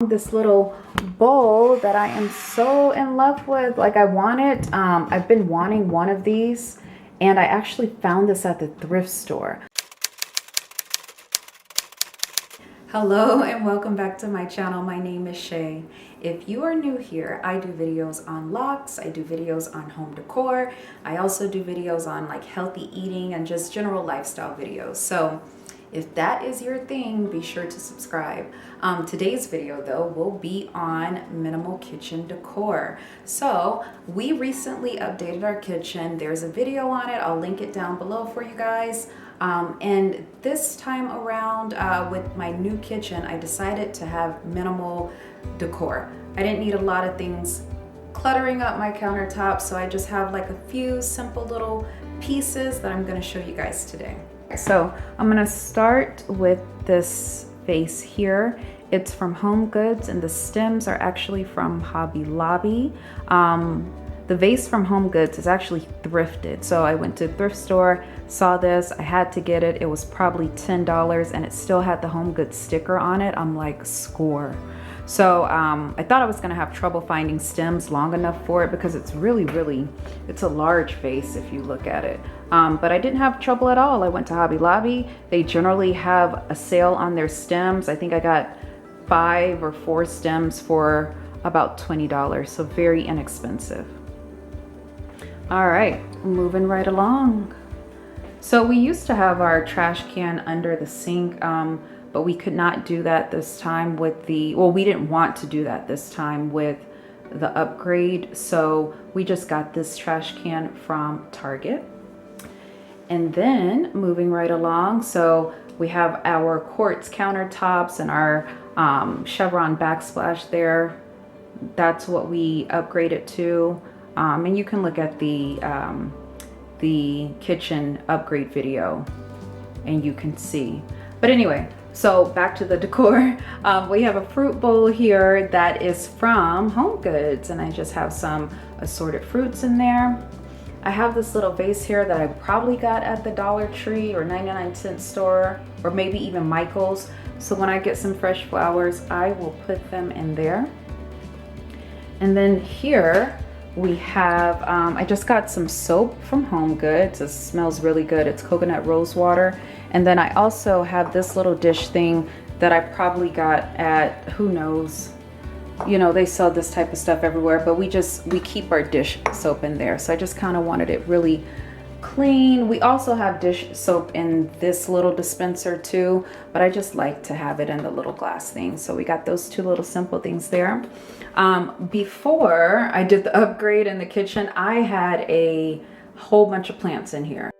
This little bowl that I am so in love with. Like, I want it. I've been wanting one of these, and I actually found this at the thrift store. Hello and welcome back to my channel. My name is Shae. If you are new here, I do videos on locks, I do videos on home decor, I also do videos on like healthy eating and just general lifestyle videos. So if that is your thing, be sure to subscribe. Today's video though will be on minimal kitchen decor. So we recently updated our kitchen. There's a video on it. I'll link it down below for you guys. And this time around with my new kitchen, I decided to have minimal decor. I didn't need a lot of things cluttering up my countertop, so I just have like a few simple little pieces that I'm going to show you guys today. So I'm going to start with this vase here. It's from Homegoods and the stems are actually from Hobby Lobby. The vase from Homegoods is actually thrifted. So I went to the thrift store, saw this, I had to get it. It was probably $10 and it still had the Homegoods sticker on it. I'm like, score. So I thought I was gonna have trouble finding stems long enough for it because it's really, it's a large vase if you look at it. But I didn't have trouble at all. I went to Hobby Lobby. They generally have a sale on their stems. I think I got 5 or 4 stems for about $20, so very inexpensive. All right, moving right along. So we used to have our trash can under the sink, but we could not do that this time with the, well, we didn't want to do that this time with the upgrade. So we just got this trash can from Target. And then moving right along, so we have our quartz countertops and our chevron backsplash there. That's what we upgraded to. And you can look at the kitchen upgrade video and you can see. But anyway, so back to the decor. We have a fruit bowl here that is from Homegoods, and I just have some assorted fruits in there. I have this little vase here that I probably got at the Dollar Tree or 99-cent store, or maybe even Michael's. So when I get some fresh flowers, I will put them in there. And then here we have, I just got some soap from Homegoods. It smells really good. It's coconut rose water. And then I also have this little dish thing that I probably got at, who knows, you know, they sell this type of stuff everywhere, but we keep our dish soap in there. So I just kind of wanted it really clean. We also have dish soap in this little dispenser too, but I just like to have it in the little glass thing. So we got those 2 little simple things there. Before I did the upgrade in the kitchen, I had a whole bunch of plants in here.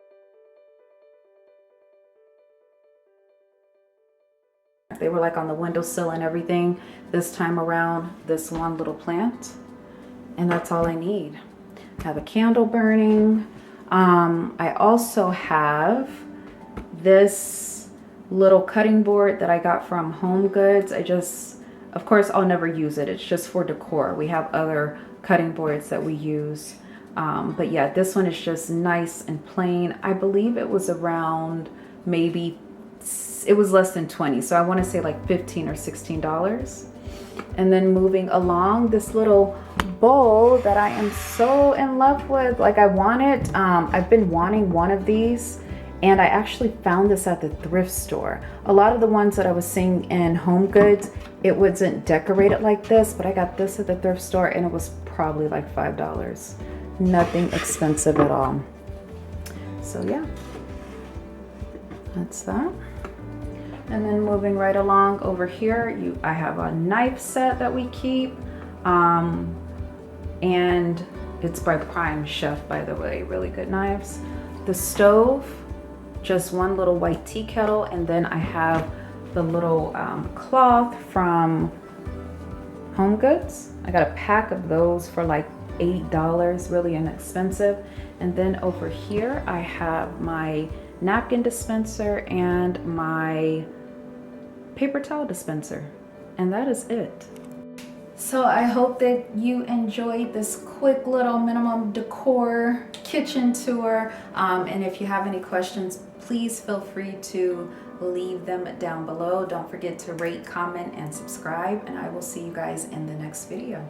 They were like on the windowsill and everything. This time around, this one little plant, and that's all I need. I have a candle burning. I also have this little cutting board that I got from Homegoods. Of course, I'll never use it. It's just for decor. We have other cutting boards that we use. But yeah, this one is just nice and plain. I believe it was around it was less than 20. So I want to say like $15 or $16. And then moving along, this little bowl that I am so in love with. Like, I want it. I've been wanting one of these, and I actually found this at the thrift store. A lot of the ones that I was seeing in Homegoods, it wasn't decorated like this, but I got this at the thrift store and it was probably like $5. Nothing expensive at all. So yeah, that's that. And then moving right along over here, I have a knife set that we keep. And it's by Prime Chef, by the way, really good knives. The stove, just one little white tea kettle. And then I have the little cloth from Homegoods. I got a pack of those for like $8, really inexpensive. And then over here, I have my napkin dispenser and my paper towel dispenser, and that is it. So I hope that you enjoyed this quick little minimum decor kitchen tour, and if you have any questions, please feel free to leave them down below. Don't forget to rate, comment, and subscribe, and I will see you guys in the next video.